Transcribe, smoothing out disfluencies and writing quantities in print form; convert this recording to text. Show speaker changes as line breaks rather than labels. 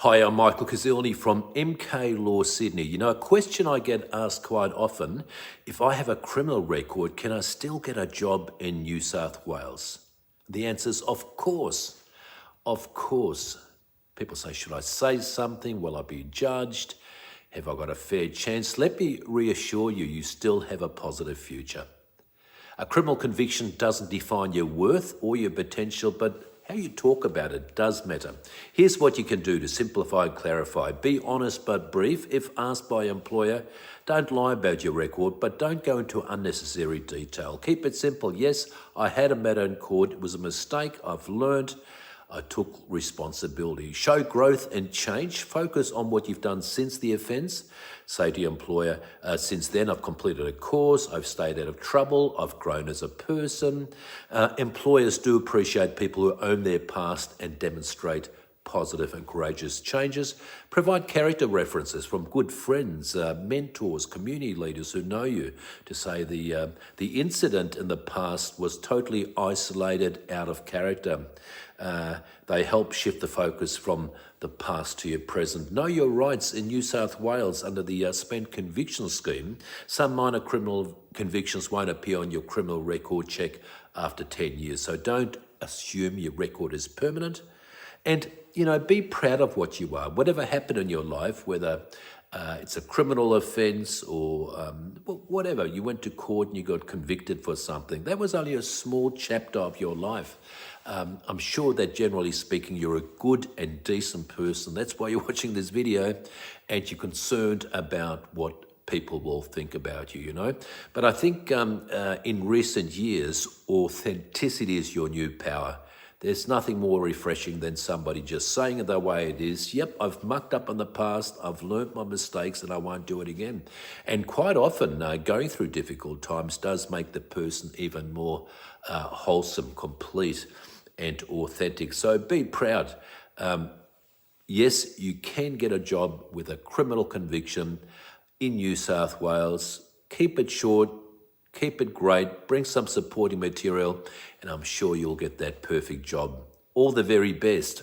Hi, I'm Michael Kuzilny from MK Law Sydney. You know, a question I get asked quite often, if I have a criminal record, can I still get a job in New South Wales? The answer is of course. Of course. People say, should I say something? Will I be judged? Have I got a fair chance? Let me reassure you, you still have a positive future. A criminal conviction doesn't define your worth or your potential, but how you talk about it does matter. Here's what you can do to simplify and clarify. Be honest but brief. If asked by an employer, don't lie about your record, but don't go into unnecessary detail. Keep it simple. Yes, I had a matter in court. It was a mistake. I've learned. I took responsibility. Show growth and change. Focus on what you've done since the offence. Say to your employer, since then I've completed a course, I've stayed out of trouble, I've grown as a person. Employers do appreciate people who own their past and demonstrate positive and courageous changes. Provide character references from good friends, mentors, community leaders who know you to say the incident in the past was totally isolated, out of character. They help shift the focus from the past to your present. Know your rights in New South Wales under the spent conviction scheme. Some minor criminal convictions won't appear on your criminal record check after 10 years. So don't assume your record is permanent. And, you know, be proud of what you are. Whatever happened in your life, whether it's a criminal offence or whatever, you went to court and you got convicted for something. That was only a small chapter of your life. I'm sure that generally speaking, you're a good and decent person. That's why you're watching this video and you're concerned about what people will think about you, you know. But I think in recent years, authenticity is your new power. There's nothing more refreshing than somebody just saying it the way it is. Yep, I've mucked up in the past, I've learnt my mistakes and I won't do it again. And quite often, going through difficult times does make the person even more wholesome, complete and authentic. So be proud. Yes, you can get a job with a criminal conviction in New South Wales. Keep it short. Keep it great, bring some supporting material, and I'm sure you'll get that perfect job. All the very best.